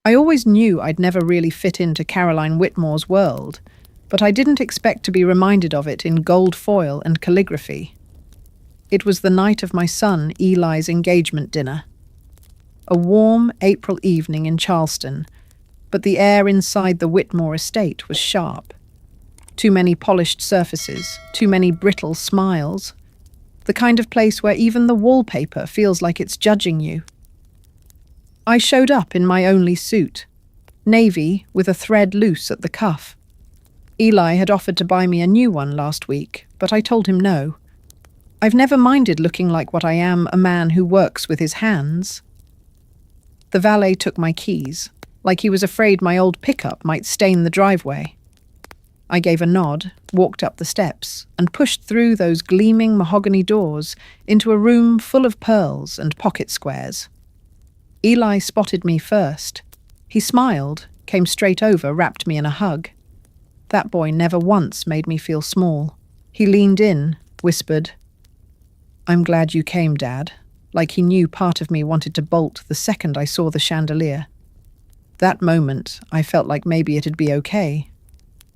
I always knew I'd never really fit into Caroline Whitmore's world, but I didn't expect to be reminded of it in gold foil and calligraphy. It was the night of my son Eli's engagement dinner. A warm April evening in Charleston, but the air inside the Whitmore estate was sharp. Too many polished surfaces, too many brittle smiles. The kind of place where even the wallpaper feels like it's judging you. I showed up in my only suit, navy with a thread loose at the cuff. Eli had offered to buy me a new one last week, but I told him no. I've never minded looking like what I am, a man who works with his hands. The valet took my keys, like he was afraid my old pickup might stain the driveway. I gave a nod, walked up the steps, and pushed through those gleaming mahogany doors into a room full of pearls and pocket squares. Eli spotted me first. He smiled, came straight over, wrapped me in a hug. That boy never once made me feel small. He leaned in, whispered, "I'm glad you came, Dad," like he knew part of me wanted to bolt the second I saw the chandelier. That moment, I felt like maybe it'd be okay.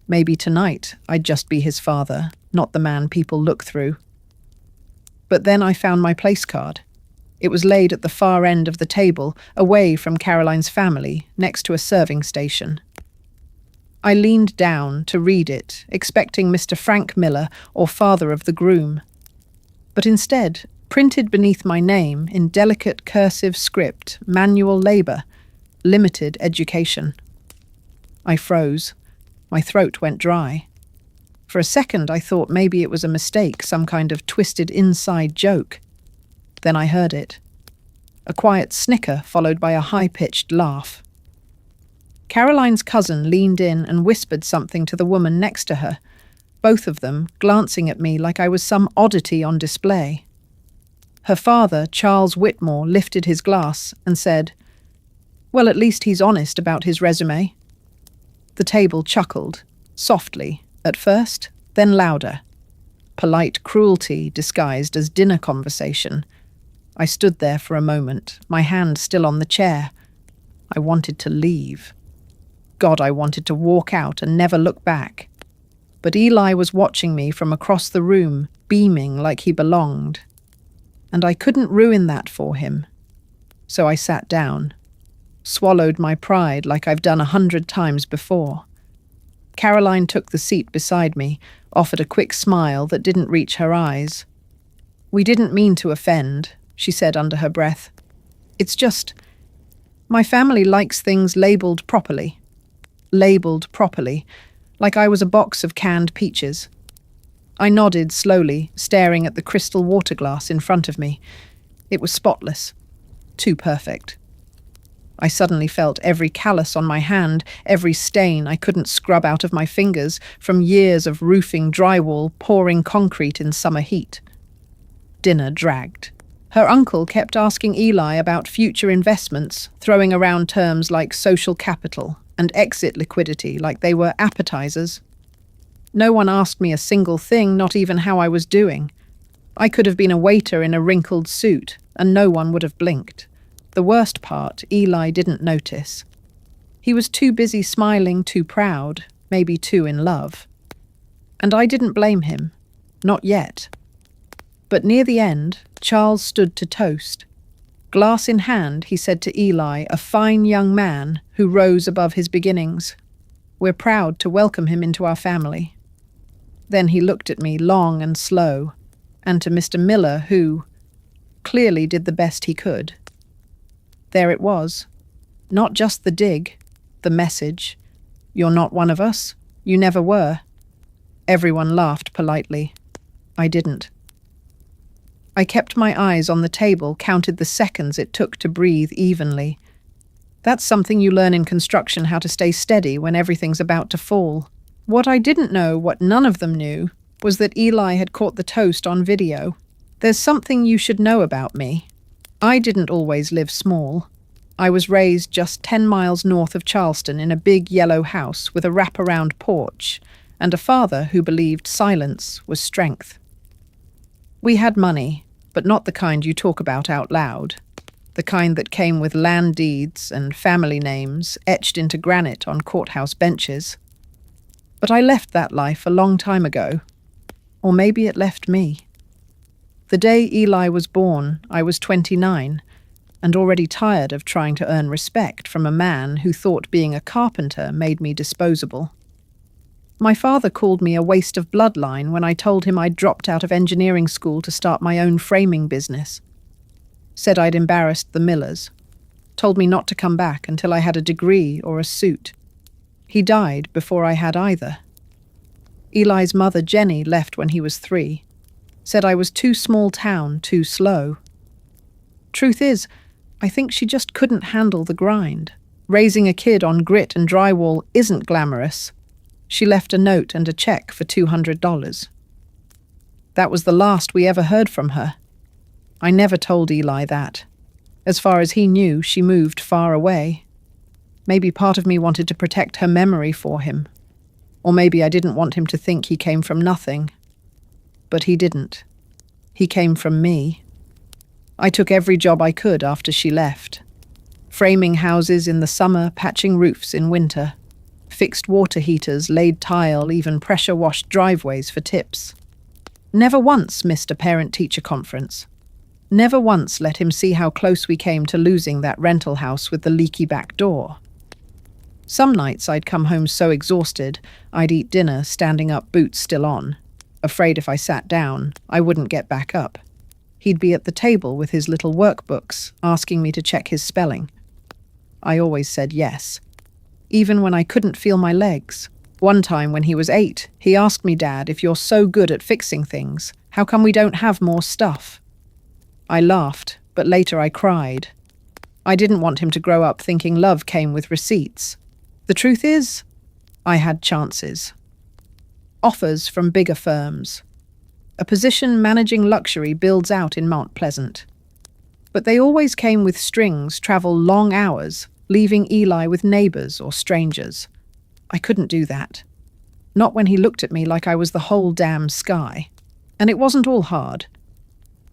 Maybe tonight I'd just be his father, not the man people look through. But then I found my place card. It was laid at the far end of the table, away from Caroline's family, next to a serving station. I leaned down to read it, expecting Mr. Frank Miller or father of the groom. But instead, printed beneath my name in delicate cursive script, manual labor, limited education. I froze. My throat went dry. For a second, I thought maybe it was a mistake, some kind of twisted inside joke. Then I heard it. A quiet snicker followed by a high-pitched laugh. Caroline's cousin leaned in and whispered something to the woman next to her, both of them glancing at me like I was some oddity on display. Her father, Charles Whitmore, lifted his glass and said, "Well, at least he's honest about his resume." The table chuckled, softly, at first, then louder. Polite cruelty disguised as dinner conversation. I stood there for a moment, my hand still on the chair. I wanted to leave. God, I wanted to walk out and never look back. But Eli was watching me from across the room, beaming like he belonged. And I couldn't ruin that for him. So I sat down, swallowed my pride like I've done 100 times before. Caroline took the seat beside me, offered a quick smile that didn't reach her eyes. "We didn't mean to offend," she said under her breath. "It's just, my family likes things labelled properly. Labelled properly, like I was a box of canned peaches." I nodded slowly, staring at the crystal water glass in front of me. It was spotless. Too perfect. I suddenly felt every callus on my hand, every stain I couldn't scrub out of my fingers from years of roofing drywall, pouring concrete in summer heat. Dinner dragged. Her uncle kept asking Eli about future investments, throwing around terms like social capital and exit liquidity like they were appetizers. No one asked me a single thing, not even how I was doing. I could have been a waiter in a wrinkled suit, and no one would have blinked. The worst part, Eli didn't notice. He was too busy smiling, too proud, maybe too in love. And I didn't blame him. Not yet. But near the end, Charles stood to toast. Glass in hand, he said to Eli, a fine young man who rose above his beginnings. "We're proud to welcome him into our family." Then he looked at me long and slow, and to Mr. Miller, who clearly did the best he could. There it was. Not just the dig, the message. "You're not one of us. You never were." Everyone laughed politely. I didn't. I kept my eyes on the table, counted the seconds it took to breathe evenly. That's something you learn in construction, how to stay steady when everything's about to fall. What I didn't know, what none of them knew, was that Eli had caught the toast on video. There's something you should know about me. I didn't always live small. I was raised just 10 miles north of Charleston in a big yellow house with a wraparound porch, and a father who believed silence was strength. We had money, but not the kind you talk about out loud. the kind that came with land deeds and family names etched into granite on courthouse benches. But I left that life a long time ago. Or maybe it left me. The day Eli was born, I was 29, and already tired of trying to earn respect from a man who thought being a carpenter made me disposable. My father called me a waste of bloodline when I told him I'd dropped out of engineering school to start my own framing business. Said I'd embarrassed the Millers. Told me not to come back until I had a degree or a suit. He died before I had either. Eli's mother, Jenny, left when he was 3. Said I was too small town, too slow. Truth is, I think she just couldn't handle the grind. Raising a kid on grit and drywall isn't glamorous. She left a note and a check for $200. That was the last we ever heard from her. I never told Eli that. As far as he knew, she moved far away. Maybe part of me wanted to protect her memory for him. Or maybe I didn't want him to think he came from nothing. But he didn't. He came from me. I took every job I could after she left. Framing houses in the summer, patching roofs in winter. Fixed water heaters, laid tile, even pressure-washed driveways for tips. Never once missed a parent-teacher conference. Never once let him see how close we came to losing that rental house with the leaky back door. Some nights I'd come home so exhausted, I'd eat dinner standing up, boots still on, afraid if I sat down, I wouldn't get back up. He'd be at the table with his little workbooks, asking me to check his spelling. I always said yes, even when I couldn't feel my legs. One time when he was 8, he asked me, "Dad, if you're so good at fixing things, how come we don't have more stuff?" I laughed, but later I cried. I didn't want him to grow up thinking love came with receipts. The truth is, I had chances. Offers from bigger firms. A position managing luxury builds out in Mount Pleasant. But they always came with strings, travel long hours, leaving Eli with neighbors or strangers. I couldn't do that. Not when he looked at me like I was the whole damn sky. And it wasn't all hard.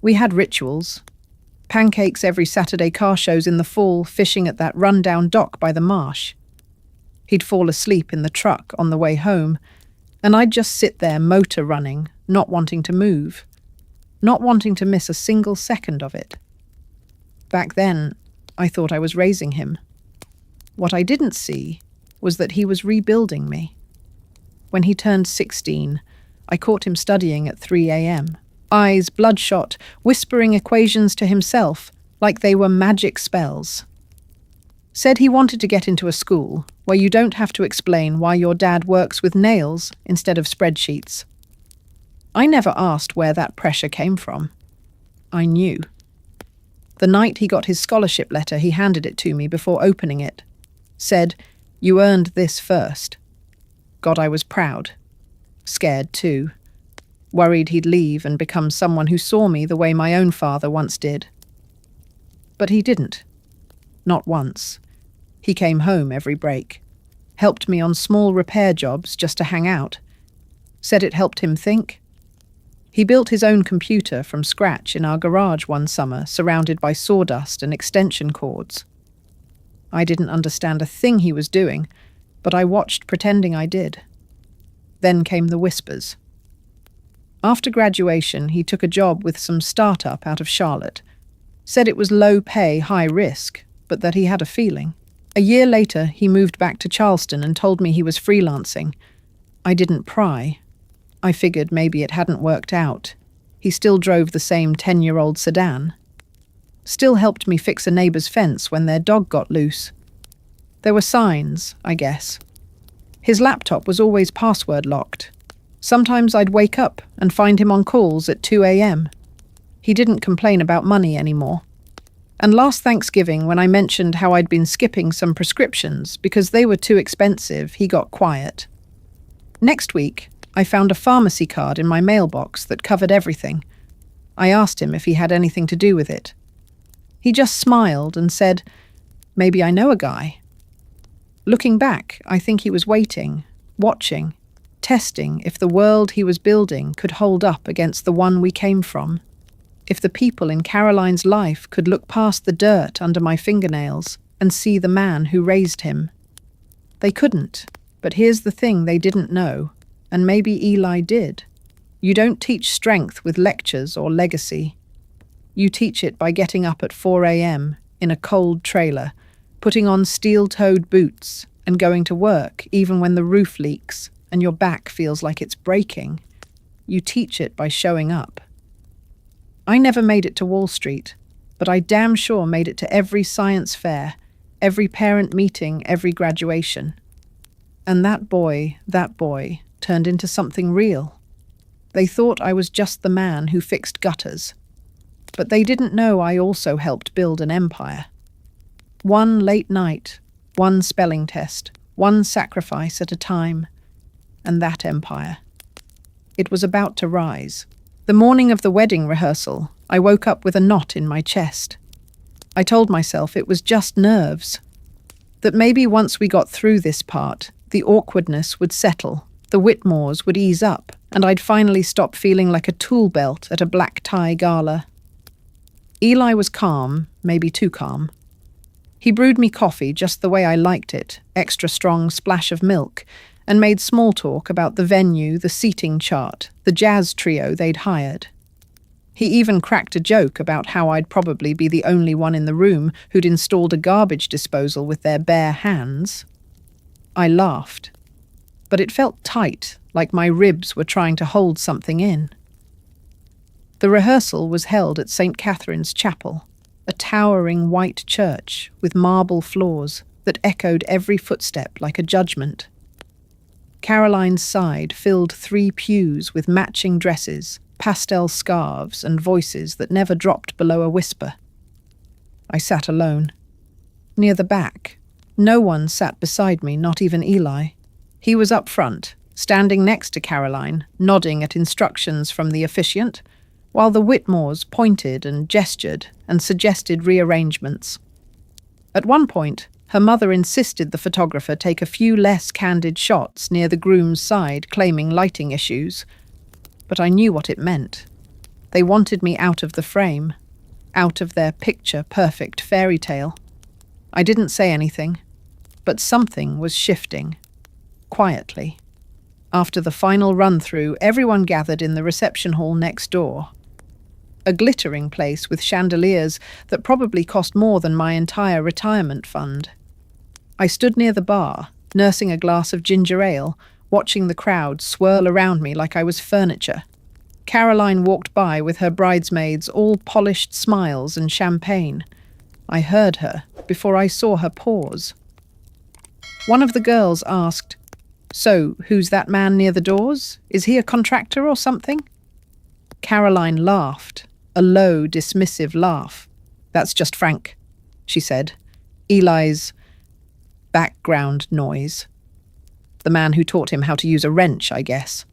We had rituals. Pancakes every Saturday, car shows in the fall, fishing at that run-down dock by the marsh. He'd fall asleep in the truck on the way home, and I'd just sit there motor running, not wanting to move, not wanting to miss a single second of it. Back then, I thought I was raising him. What I didn't see was that he was rebuilding me. When he turned 16, I caught him studying at 3 a.m., eyes bloodshot, whispering equations to himself like they were magic spells. Said he wanted to get into a school where you don't have to explain why your dad works with nails instead of spreadsheets. I never asked where that pressure came from. I knew. The night he got his scholarship letter, he handed it to me before opening it. Said, "You earned this first." God, I was proud. Scared too. Worried he'd leave and become someone who saw me the way my own father once did. But he didn't. Not once. He came home every break. Helped me on small repair jobs just to hang out. Said it helped him think. He built his own computer from scratch in our garage one summer, surrounded by sawdust and extension cords. I didn't understand a thing he was doing, but I watched pretending I did. Then came the whispers. After graduation, he took a job with some startup out of Charlotte. Said it was low pay, high risk, but that he had a feeling. A year later, he moved back to Charleston and told me he was freelancing. I didn't pry. I figured maybe it hadn't worked out. He still drove the same 10-year-old sedan. Still helped me fix a neighbor's fence when their dog got loose. There were signs, I guess. His laptop was always password locked. Sometimes I'd wake up and find him on calls at 2 a.m. He didn't complain about money anymore. And last Thanksgiving, when I mentioned how I'd been skipping some prescriptions because they were too expensive, he got quiet. Next week, I found a pharmacy card in my mailbox that covered everything. I asked him if he had anything to do with it. He just smiled and said, "Maybe I know a guy." Looking back, I think he was waiting, watching, testing if the world he was building could hold up against the one we came from. If the people in Caroline's life could look past the dirt under my fingernails and see the man who raised him. They couldn't, but here's the thing they didn't know, and maybe Eli did. You don't teach strength with lectures or legacy. You teach it by getting up at 4 a.m. in a cold trailer, putting on steel-toed boots, and going to work even when the roof leaks and your back feels like it's breaking. You teach it by showing up. I never made it to Wall Street, but I damn sure made it to every science fair, every parent meeting, every graduation. And that boy, turned into something real. They thought I was just the man who fixed gutters. But they didn't know I also helped build an empire. One late night, one spelling test, one sacrifice at a time, and that empire. It was about to rise. The morning of the wedding rehearsal, I woke up with a knot in my chest. I told myself it was just nerves. That maybe once we got through this part, the awkwardness would settle, the Whitmores would ease up, and I'd finally stop feeling like a tool belt at a black tie gala. Eli was calm, maybe too calm. He brewed me coffee just the way I liked it, extra strong splash of milk, and made small talk about the venue, the seating chart, the jazz trio they'd hired. He even cracked a joke about how I'd probably be the only one in the room who'd installed a garbage disposal with their bare hands. I laughed, but it felt tight, like my ribs were trying to hold something in. The rehearsal was held at St. Catherine's Chapel, a towering white church with marble floors that echoed every footstep like a judgment. Caroline's side filled 3 pews with matching dresses, pastel scarves, and voices that never dropped below a whisper. I sat alone. Near the back, no one sat beside me, not even Eli. He was up front, standing next to Caroline, nodding at instructions from the officiant, while the Whitmores pointed and gestured and suggested rearrangements. At one point, her mother insisted the photographer take a few less candid shots near the groom's side, claiming lighting issues. But I knew what it meant. They wanted me out of the frame, out of their picture-perfect fairy tale. I didn't say anything, but something was shifting, quietly. After the final run-through, everyone gathered in the reception hall next door. A glittering place with chandeliers that probably cost more than my entire retirement fund. I stood near the bar, nursing a glass of ginger ale, watching the crowd swirl around me like I was furniture. Caroline walked by with her bridesmaids, all polished smiles and champagne. I heard her before I saw her pause. One of the girls asked, "So, who's that man near the doors? Is he a contractor or something?" Caroline laughed, a low, dismissive laugh. "That's just Frank," she said. "Eli's background noise. The man who taught him how to use a wrench, I guess."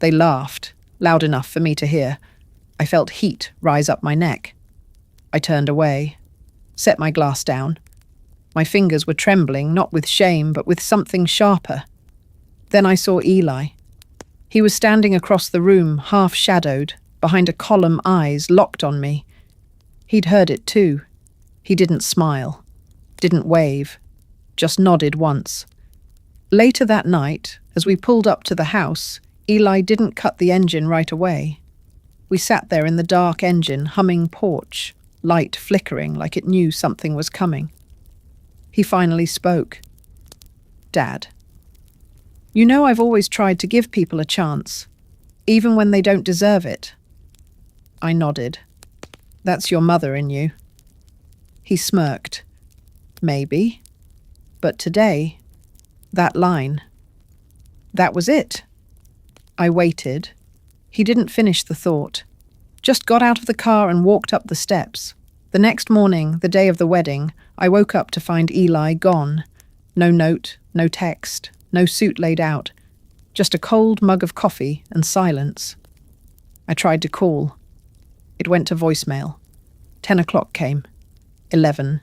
They laughed, loud enough for me to hear. I felt heat rise up my neck. I turned away, set my glass down. My fingers were trembling, not with shame, but with something sharper. Then I saw Eli. He was standing across the room, half-shadowed, behind a column, eyes locked on me. He'd heard it too. He didn't smile, didn't wave, just nodded once. Later that night, as we pulled up to the house, Eli didn't cut the engine right away. We sat there in the dark engine, humming Porch, light flickering like it knew something was coming. He finally spoke. "Dad, you know I've always tried to give people a chance, even when they don't deserve it." I nodded. "That's your mother in you." He smirked. "Maybe. But today, that line, that was it." I waited. He didn't finish the thought. Just got out of the car and walked up the steps. The next morning, the day of the wedding, I woke up to find Eli gone. No note, no text, no suit laid out. Just a cold mug of coffee and silence. I tried to call. It went to voicemail. 10 o'clock came. 11.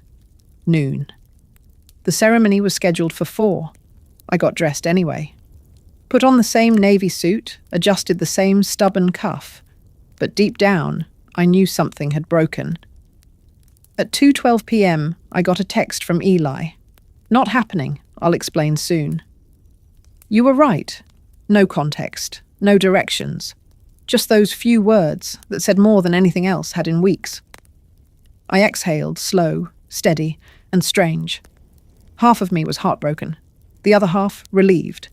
Noon. The ceremony was scheduled for 4. I got dressed anyway. Put on the same navy suit, adjusted the same stubborn cuff. But deep down, I knew something had broken. At 2:12 p.m., I got a text from Eli. "Not happening, I'll explain soon." You were right. No context, no directions. Just those few words that said more than anything else had in weeks. I exhaled, slow, steady, and strange. Half of me was heartbroken, the other half relieved.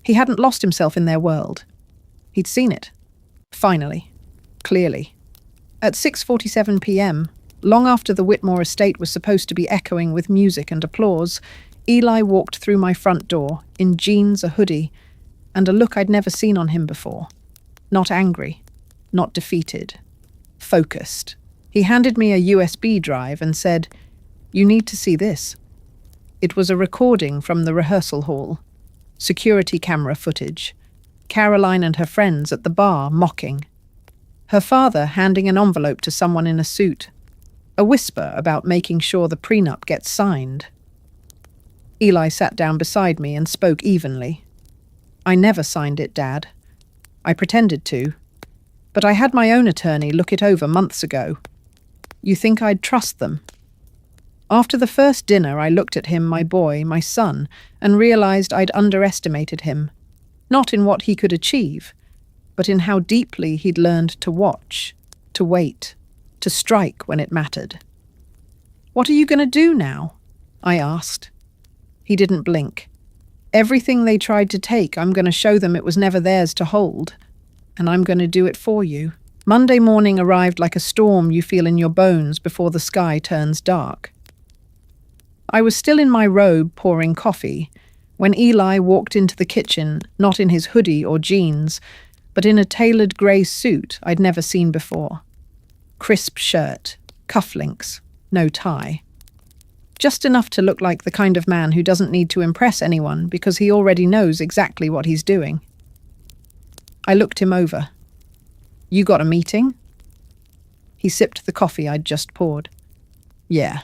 He hadn't lost himself in their world. He'd seen it. Finally. Clearly. At 6:47 p.m., long after the Whitmore estate was supposed to be echoing with music and applause, Eli walked through my front door, in jeans, a hoodie, and a look I'd never seen on him before. Not angry, not defeated, focused. He handed me a USB drive and said, "You need to see this." It was a recording from the rehearsal hall. Security camera footage. Caroline and her friends at the bar mocking. Her father handing an envelope to someone in a suit. A whisper about making sure the prenup gets signed. Eli sat down beside me and spoke evenly. "I never signed it, Dad. I pretended to. But I had my own attorney look it over months ago. You think I'd trust them?" After the first dinner, I looked at him, my boy, my son, and realized I'd underestimated him. Not in what he could achieve, but in how deeply he'd learned to watch, to wait, to strike when it mattered. "What are you going to do now?" I asked. He didn't blink. "Everything they tried to take, I'm going to show them it was never theirs to hold. And I'm going to do it for you." Monday morning arrived like a storm you feel in your bones before the sky turns dark. I was still in my robe pouring coffee when Eli walked into the kitchen, not in his hoodie or jeans, but in a tailored grey suit I'd never seen before. Crisp shirt, cufflinks, no tie. Just enough to look like the kind of man who doesn't need to impress anyone because he already knows exactly what he's doing. I looked him over. "You got a meeting?" He sipped the coffee I'd just poured. "Yeah,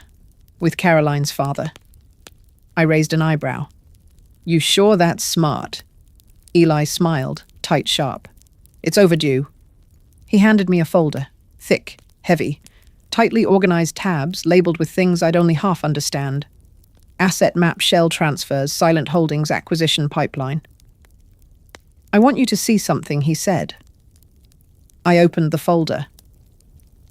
with Caroline's father." I raised an eyebrow. "You sure that's smart?" Eli smiled, tight sharp. "It's overdue." He handed me a folder, thick, heavy, tightly organized tabs labeled with things I'd only half understand. Asset map, shell transfers, silent holdings, acquisition pipeline. "I want you to see something," he said. I opened the folder.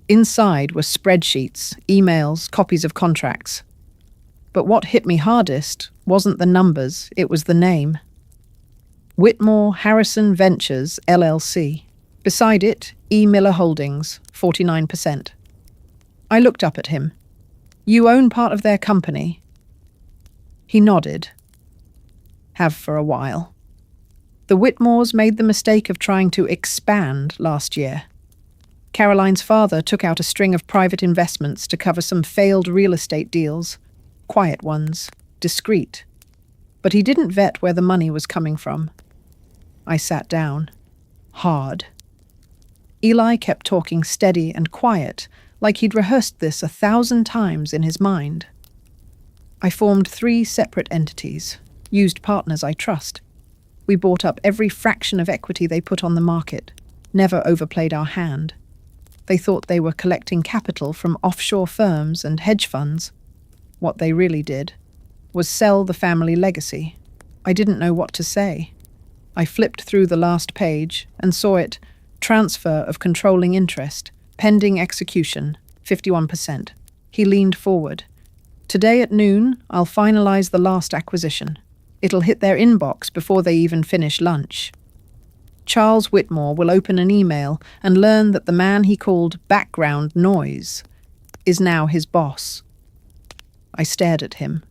Inside were spreadsheets, emails, copies of contracts. But what hit me hardest wasn't the numbers, it was the name. Whitmore Harrison Ventures, LLC. Beside it, E. Miller Holdings, 49%. I looked up at him. "You own part of their company?" He nodded. "Have for a while. The Whitmores made the mistake of trying to expand last year. Caroline's father took out a string of private investments to cover some failed real estate deals. Quiet ones, discreet. But he didn't vet where the money was coming from." I sat down. Hard. Eli kept talking steady and quiet, like he'd rehearsed this 1,000 times in his mind. "I formed 3 separate entities, used partners I trust. We bought up every fraction of equity they put on the market, never overplayed our hand. They thought they were collecting capital from offshore firms and hedge funds. What they really did was sell the family legacy." I didn't know what to say. I flipped through the last page and saw it, transfer of controlling interest, pending execution, 51%. He leaned forward. "Today at noon, I'll finalize the last acquisition. It'll hit their inbox before they even finish lunch. Charles Whitmore will open an email and learn that the man he called background noise is now his boss." I stared at him.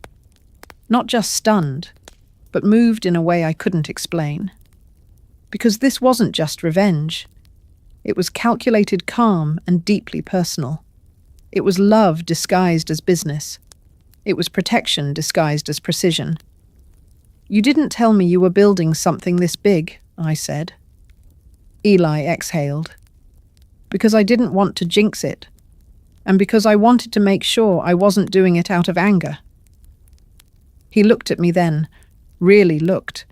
Not just stunned, but moved in a way I couldn't explain. Because this wasn't just revenge. It was calculated calm and deeply personal. It was love disguised as business. It was protection disguised as precision. "You didn't tell me you were building something this big," I said. Eli exhaled. "Because I didn't want to jinx it. And because I wanted to make sure I wasn't doing it out of anger." He looked at me then, really looked.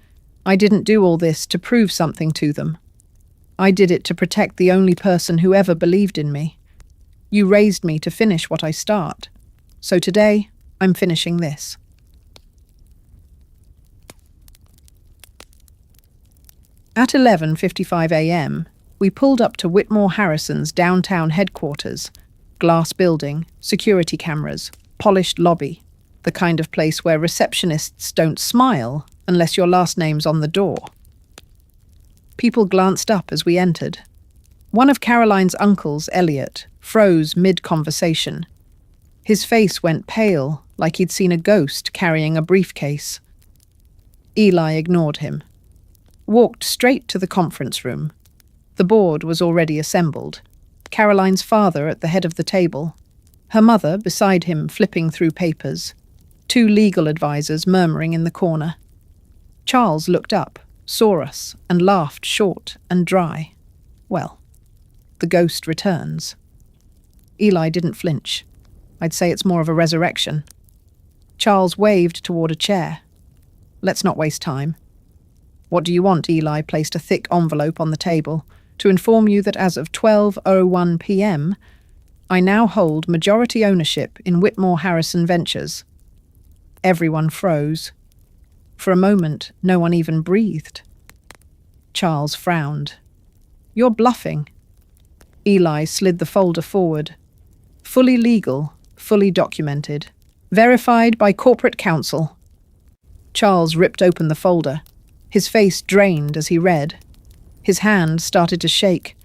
I didn't do all this to prove something to them. I did it to protect the only person who ever believed in me. You raised me to finish what I start. So today, I'm finishing this. At 11:55 a.m., we pulled up to Whitmore Harrison's downtown headquarters. Glass building, security cameras, polished lobby, the kind of place where receptionists don't smile unless your last name's on the door. People glanced up as we entered. One of Caroline's uncles, Elliot, froze mid-conversation. His face went pale, like he'd seen a ghost carrying a briefcase. Eli ignored him. Walked straight to the conference room. The board was already assembled. Caroline's father at the head of the table. Her mother beside him flipping through papers. 2 legal advisors murmuring in the corner. Charles looked up, saw us, and laughed short and dry. Well, the ghost returns. Eli didn't flinch. I'd say it's more of a resurrection. Charles waved toward a chair. Let's not waste time. What do you want? Eli placed a thick envelope on the table to inform you that as of 12:01 p.m., I now hold majority ownership in Whitmore Harrison Ventures. Everyone froze. For a moment, no one even breathed. Charles frowned. You're bluffing. Eli slid the folder forward. Fully legal, fully documented. Verified by corporate counsel. Charles ripped open the folder. His face drained as he read. His hand started to shake.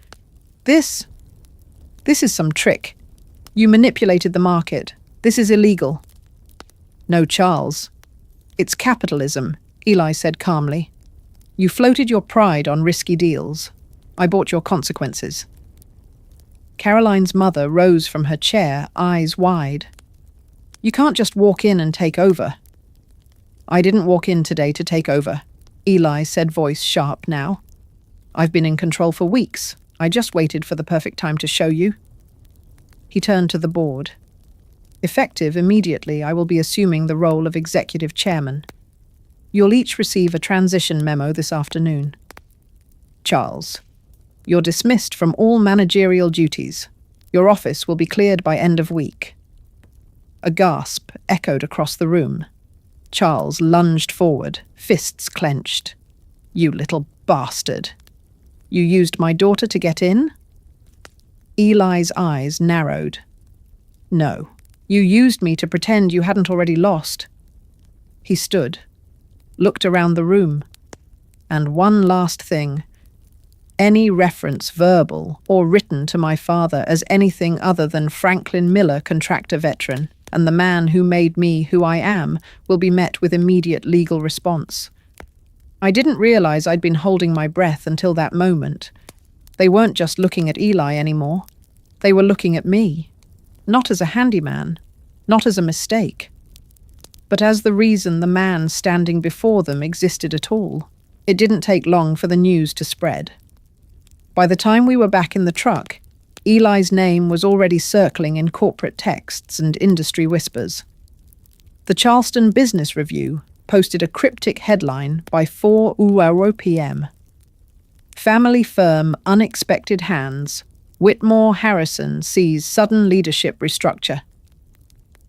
This is some trick. You manipulated the market. This is illegal. No, Charles. It's capitalism, Eli said calmly. You floated your pride on risky deals. I bought your consequences. Caroline's mother rose from her chair, eyes wide. You can't just walk in and take over. I didn't walk in today to take over, Eli said, voice sharp now. I've been in control for weeks. I just waited for the perfect time to show you. He turned to the board. Effective immediately, I will be assuming the role of executive chairman. You'll each receive a transition memo this afternoon. Charles, you're dismissed from all managerial duties. Your office will be cleared by end of week. A gasp echoed across the room. Charles lunged forward, fists clenched. You little bastard. You used my daughter to get in? Eli's eyes narrowed. No, you used me to pretend you hadn't already lost. He stood, looked around the room. And one last thing. Any reference, verbal or written, to my father as anything other than Franklin Miller, contractor veteran, and the man who made me who I am, will be met with immediate legal response. I didn't realize I'd been holding my breath until that moment. They weren't just looking at Eli anymore. They were looking at me. Not as a handyman, not as a mistake, but as the reason the man standing before them existed at all. It didn't take long for the news to spread. By the time we were back in the truck, Eli's name was already circling in corporate texts and industry whispers. The Charleston Business Review posted a cryptic headline by 4:00 p.m. Family firm unexpected hands. Whitmore Harrison sees sudden leadership restructure.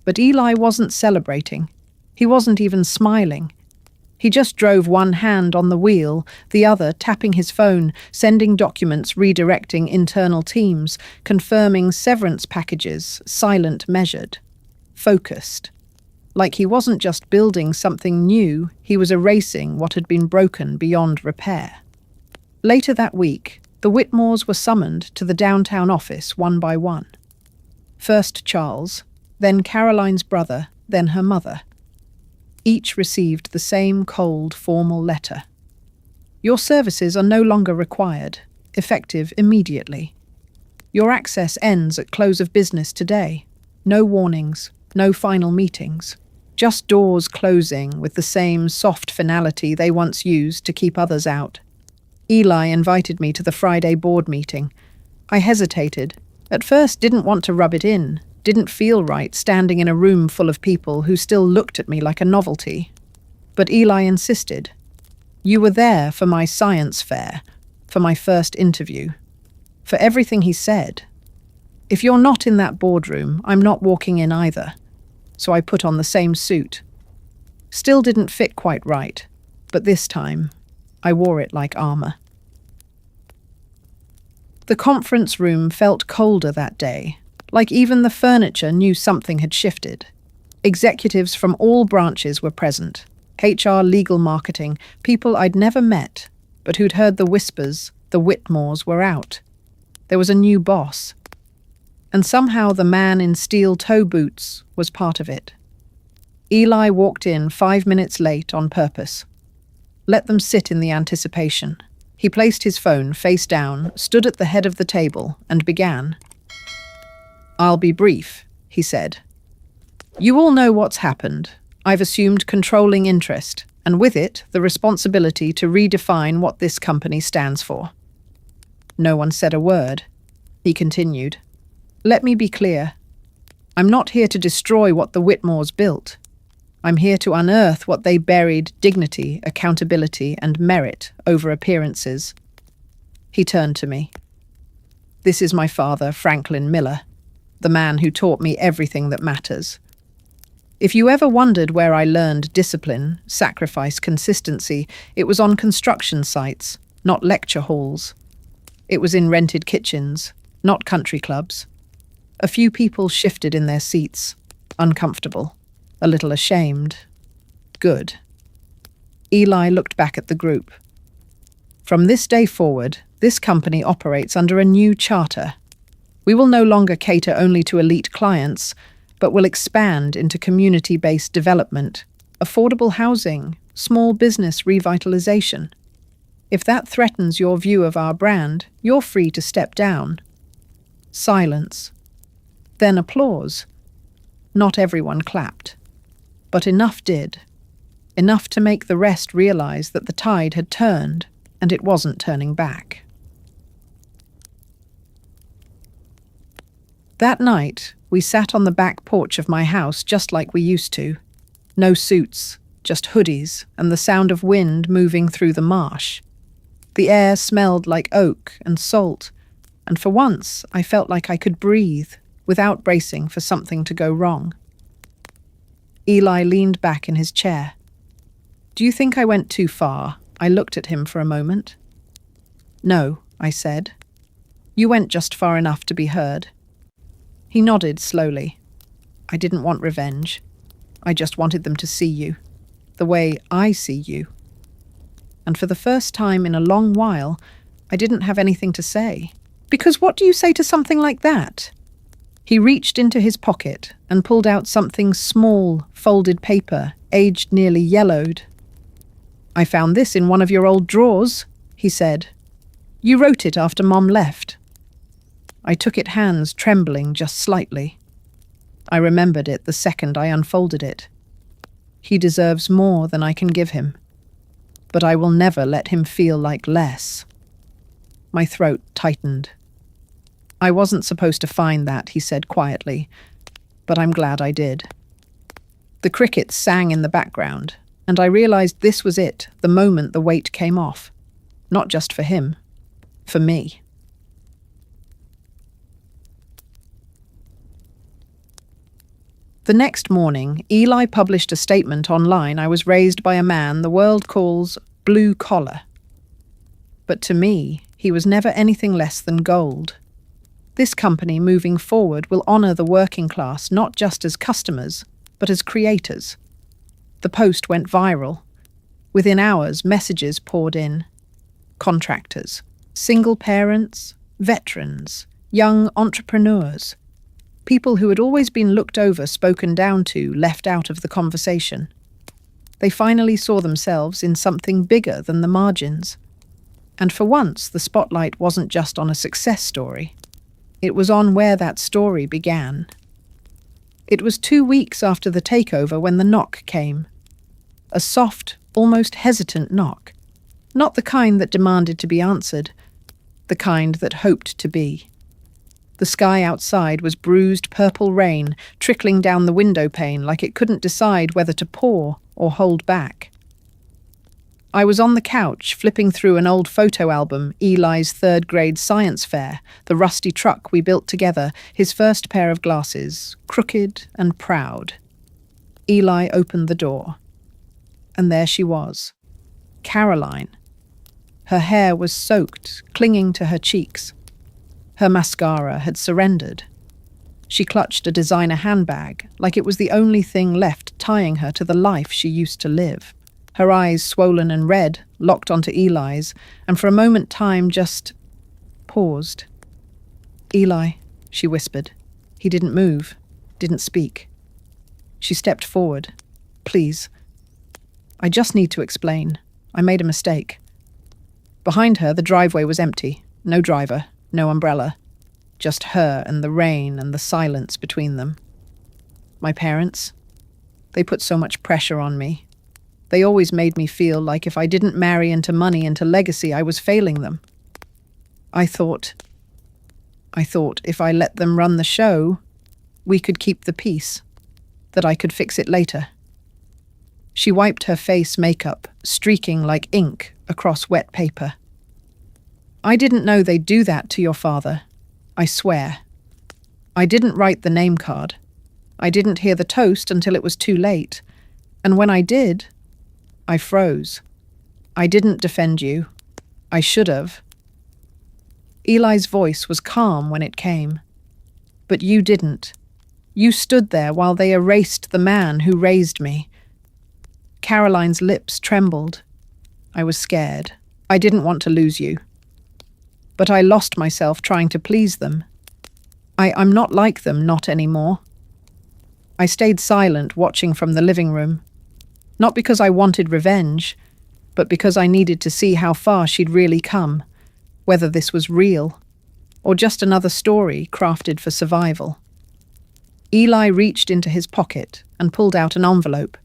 But Eli wasn't celebrating. He wasn't even smiling. He just drove one hand on the wheel, the other tapping his phone, sending documents, redirecting internal teams, confirming severance packages, silent, measured, focused. Like he wasn't just building something new, he was erasing what had been broken beyond repair. Later that week, the Whitmores were summoned to the downtown office one by one. First Charles, then Caroline's brother, then her mother. Each received the same cold, formal letter. Your services are no longer required, effective immediately. Your access ends at close of business today. No warnings, no final meetings. Just doors closing with the same soft finality they once used to keep others out. Eli invited me to the Friday board meeting. I hesitated. At first didn't want to rub it in. Didn't feel right standing in a room full of people who still looked at me like a novelty. But Eli insisted. You were there for my science fair. for my first interview, for everything he said. If you're not in that boardroom, I'm not walking in either. So I put on the same suit. Still didn't fit quite right, but this time, I wore it like armor. The conference room felt colder that day, like even the furniture knew something had shifted. Executives from all branches were present. HR, legal, marketing, people I'd never met, but who'd heard the whispers the Whitmores were out. There was a new boss. And somehow the man in steel toe boots was part of it. Eli walked in 5 minutes late on purpose. Let them sit in the anticipation. He placed his phone face down, stood at the head of the table, and began. "I'll be brief," he said. "You all know what's happened. I've assumed controlling interest, and with it, the responsibility to redefine what this company stands for." No one said a word. He continued. "Let me be clear. I'm not here to destroy what the Whitmores built. I'm here to unearth what they buried: dignity, accountability, and merit over appearances." He turned to me. "This is my father, Franklin Miller, the man who taught me everything that matters. If you ever wondered where I learned discipline, sacrifice, consistency, it was on construction sites, not lecture halls. It was in rented kitchens, not country clubs. A few people shifted in their seats, uncomfortable, a little ashamed. Good." Eli looked back at the group. "From this day forward, this company operates under a new charter. We will no longer cater only to elite clients, but will expand into community-based development, affordable housing, small business revitalization. If that threatens your view of our brand, you're free to step down." Silence. Then applause. Not everyone clapped, but enough did. Enough to make the rest realize that the tide had turned, and it wasn't turning back. That night, we sat on the back porch of my house just like we used to. No suits, just hoodies and the sound of wind moving through the marsh. The air smelled like oak and salt, and for once I felt like I could breathe without bracing for something to go wrong. Eli leaned back in his chair. "Do you think I went too far?" I looked at him for a moment. "No," I said. "You went just far enough to be heard." He nodded slowly. "I didn't want revenge. I just wanted them to see you, the way I see you." And for the first time in a long while, I didn't have anything to say. Because what do you say to something like that? He reached into his pocket and pulled out something small, folded paper, aged nearly yellowed. "I found this in one of your old drawers," he said. "You wrote it after Mom left." I took it, hands trembling just slightly. I remembered it the second I unfolded it. He deserves more than I can give him. But I will never let him feel like less. My throat tightened. "I wasn't supposed to find that," he said quietly, "but I'm glad I did." The crickets sang in the background, and I realized this was it, the moment the weight came off. Not just for him, for me. The next morning, Eli published a statement online. I was raised by a man the world calls blue collar. But to me, he was never anything less than gold. This company moving forward will honor the working class not just as customers, but as creators. The post went viral. Within hours, messages poured in. Contractors, single parents, veterans, young entrepreneurs. People who had always been looked over, spoken down to, left out of the conversation. They finally saw themselves in something bigger than the margins. And for once, the spotlight wasn't just on a success story. It was on where that story began. It was 2 weeks after the takeover when the knock came. A soft, almost hesitant knock. Not the kind that demanded to be answered, the kind that hoped to be. The sky outside was bruised purple rain, trickling down the window pane like it couldn't decide whether to pour or hold back. I was on the couch, flipping through an old photo album, Eli's third-grade science fair, the rusty truck we built together, his first pair of glasses, crooked and proud. Eli opened the door. And there she was, Caroline. Her hair was soaked, clinging to her cheeks. Her mascara had surrendered. She clutched a designer handbag, like it was the only thing left tying her to the life she used to live. Her eyes, swollen and red, locked onto Eli's, and for a moment time just paused. "Eli," she whispered. He didn't move, didn't speak. She stepped forward. "Please. I just need to explain. I made a mistake." Behind her, the driveway was empty. No driver, no umbrella. Just her and the rain and the silence between them. My parents, they put so much pressure on me. They always made me feel like if I didn't marry into money, into legacy, I was failing them. I thought if I let them run the show, we could keep the peace, that I could fix it later. She wiped her face makeup, streaking like ink across wet paper. "I didn't know they'd do that to your father. I swear. I didn't write the name card. I didn't hear the toast until it was too late. And when I did, I froze. I didn't defend you. I should have." Eli's voice was calm when it came. "But you didn't. You stood there while they erased the man who raised me." Caroline's lips trembled. I was scared. I didn't want to lose you. But I lost myself trying to please them. I'm not like them, not anymore. I stayed silent, watching from the living room. Not because I wanted revenge, but because I needed to see how far she'd really come, whether this was real, or just another story crafted for survival. Eli reached into his pocket and pulled out an envelope.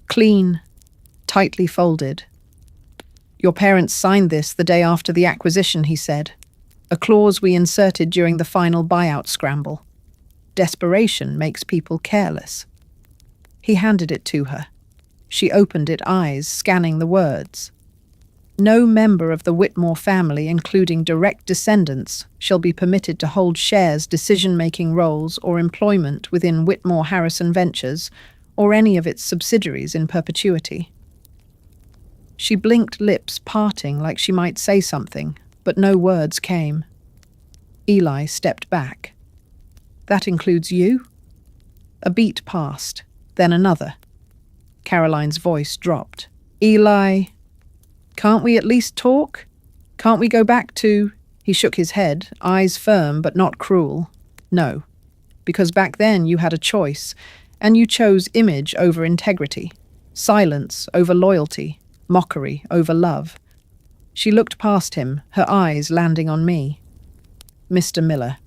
Clean, tightly folded. "Your parents signed this the day after the acquisition," he said. "A clause we inserted during the final buyout scramble. Desperation makes people careless." He handed it to her. She opened it, eyes scanning the words. "No member of the Whitmore family, including direct descendants, shall be permitted to hold shares, decision-making roles, or employment within Whitmore Harrison Ventures or any of its subsidiaries in perpetuity." She blinked, lips parting like she might say something, but no words came. Eli stepped back. "That includes you?" A beat passed, then another. Caroline's voice dropped. "Eli, can't we at least talk? Can't we go back to—" He shook his head, eyes firm but not cruel. "No, because back then you had a choice, and you chose image over integrity, silence over loyalty, mockery over love." She looked past him, her eyes landing on me. "Mr. Miller."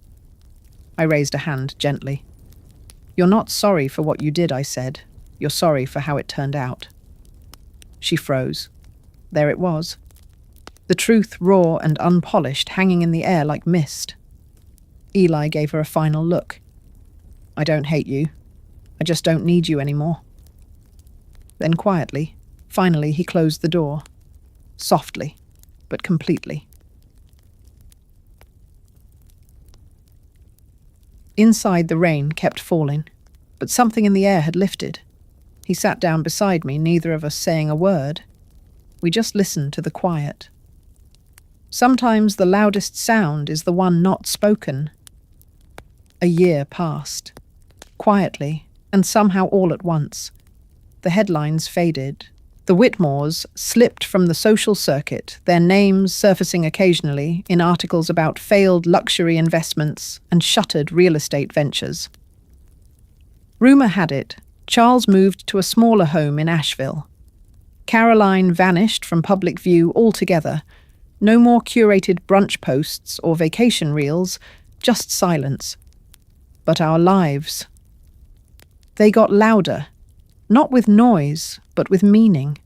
I raised a hand gently. "You're not sorry for what you did," I said. "You're sorry for how it turned out." She froze. There it was. The truth, raw and unpolished, hanging in the air like mist. Eli gave her a final look. "I don't hate you. I just don't need you anymore." Then quietly, finally he closed the door. Softly, but completely. Inside, the rain kept falling, but something in the air had lifted. He sat down beside me, neither of us saying a word. We just listened to the quiet. Sometimes the loudest sound is the one not spoken. A year passed. Quietly, and somehow all at once. The headlines faded. The Whitmores slipped from the social circuit, their names surfacing occasionally in articles about failed luxury investments and shuttered real estate ventures. Rumor had it, Charles moved to a smaller home in Asheville. Caroline vanished from public view altogether. No more curated brunch posts or vacation reels, just silence. But our lives. They got louder, not with noise, but with meaning.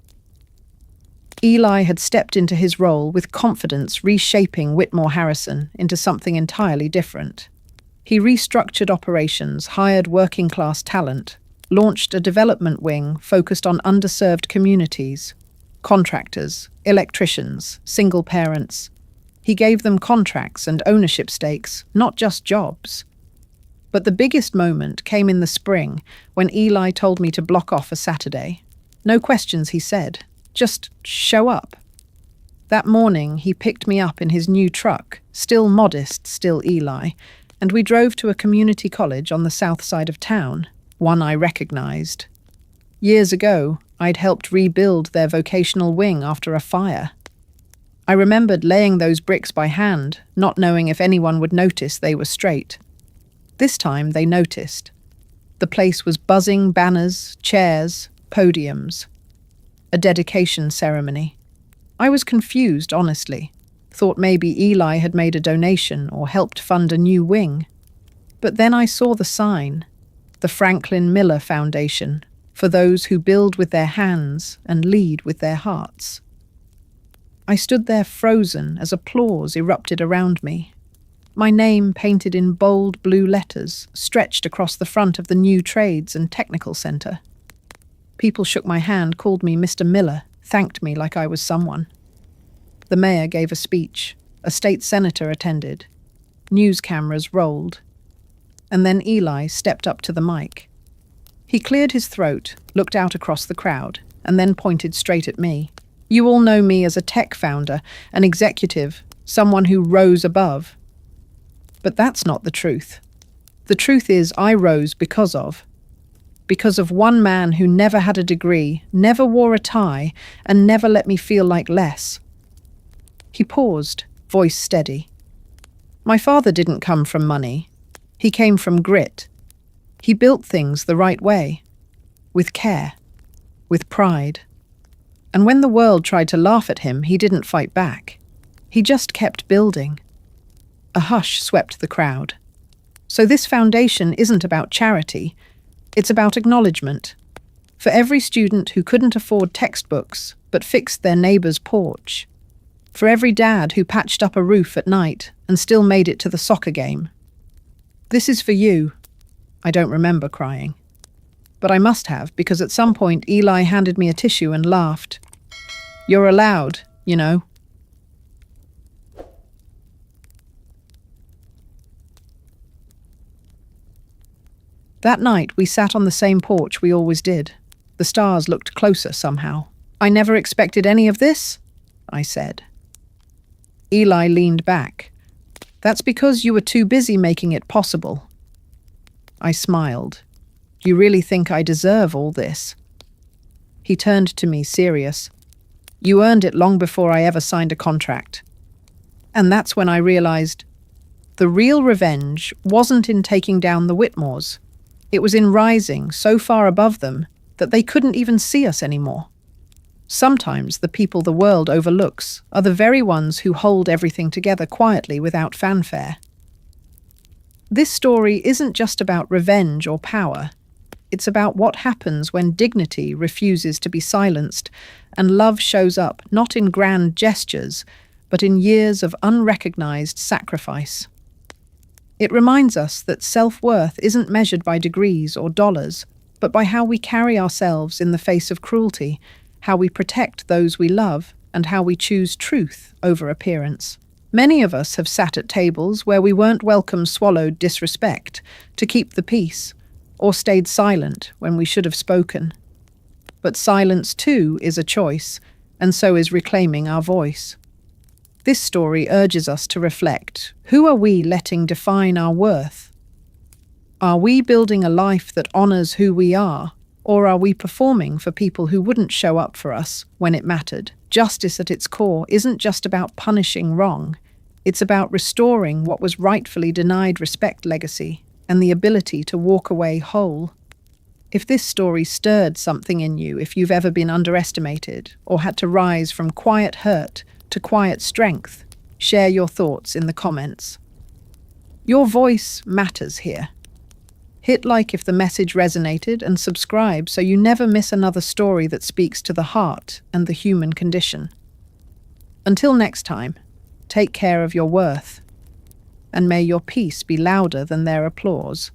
Eli had stepped into his role with confidence, reshaping Whitmore Harrison into something entirely different. He restructured operations, hired working-class talent, launched a development wing focused on underserved communities. Contractors, electricians, single parents. He gave them contracts and ownership stakes, not just jobs. But the biggest moment came in the spring when Eli told me to block off a Saturday. No questions, he said. Just show up. That morning, he picked me up in his new truck, still modest, still Eli, and we drove to a community college on the south side of town, one I recognized. Years ago, I'd helped rebuild their vocational wing after a fire. I remembered laying those bricks by hand, not knowing if anyone would notice they were straight. This time they noticed. The place was buzzing banners, chairs, podiums. A dedication ceremony. I was confused, honestly. Thought maybe Eli had made a donation or helped fund a new wing. But then I saw the sign, the Franklin Miller Foundation, for those who build with their hands and lead with their hearts. I stood there frozen as applause erupted around me. My name painted in bold blue letters stretched across the front of the new Trades and Technical Center. People shook my hand, called me Mr. Miller, thanked me like I was someone. The mayor gave a speech. A state senator attended. News cameras rolled. And then Eli stepped up to the mic. He cleared his throat, looked out across the crowd, and then pointed straight at me. You all know me as a tech founder, an executive, someone who rose above. But that's not the truth. The truth is I rose because of one man who never had a degree, never wore a tie, and never let me feel like less. He paused, voice steady. My father didn't come from money. He came from grit. He built things the right way, with care, with pride. And when the world tried to laugh at him, he didn't fight back. He just kept building. A hush swept the crowd. So this foundation isn't about charity. It's about acknowledgement. For every student who couldn't afford textbooks but fixed their neighbor's porch. For every dad who patched up a roof at night and still made it to the soccer game. This is for you. I don't remember crying. But I must have, because at some point Eli handed me a tissue and laughed. You're allowed, you know. That night we sat on the same porch we always did. The stars looked closer somehow. I never expected any of this, I said. Eli leaned back. That's because you were too busy making it possible. I smiled. Do you really think I deserve all this? He turned to me, serious. You earned it long before I ever signed a contract. And that's when I realized the real revenge wasn't in taking down the Whitmores. It was in rising so far above them that they couldn't even see us anymore. Sometimes the people the world overlooks are the very ones who hold everything together quietly without fanfare. This story isn't just about revenge or power. It's about what happens when dignity refuses to be silenced and love shows up not in grand gestures, but in years of unrecognized sacrifice. It reminds us that self-worth isn't measured by degrees or dollars, but by how we carry ourselves in the face of cruelty, how we protect those we love, and how we choose truth over appearance. Many of us have sat at tables where we weren't welcome, swallowed disrespect to keep the peace, or stayed silent when we should have spoken. But silence, too, is a choice, and so is reclaiming our voice. This story urges us to reflect. Who are we letting define our worth? Are we building a life that honors who we are, or are we performing for people who wouldn't show up for us when it mattered? Justice at its core isn't just about punishing wrong. It's about restoring what was rightfully denied respect, legacy, and the ability to walk away whole. If this story stirred something in you, if you've ever been underestimated or had to rise from quiet hurt to quiet strength, share your thoughts in the comments. Your voice matters here. Hit like if the message resonated and subscribe so you never miss another story that speaks to the heart and the human condition. Until next time, take care of your worth, and may your peace be louder than their applause.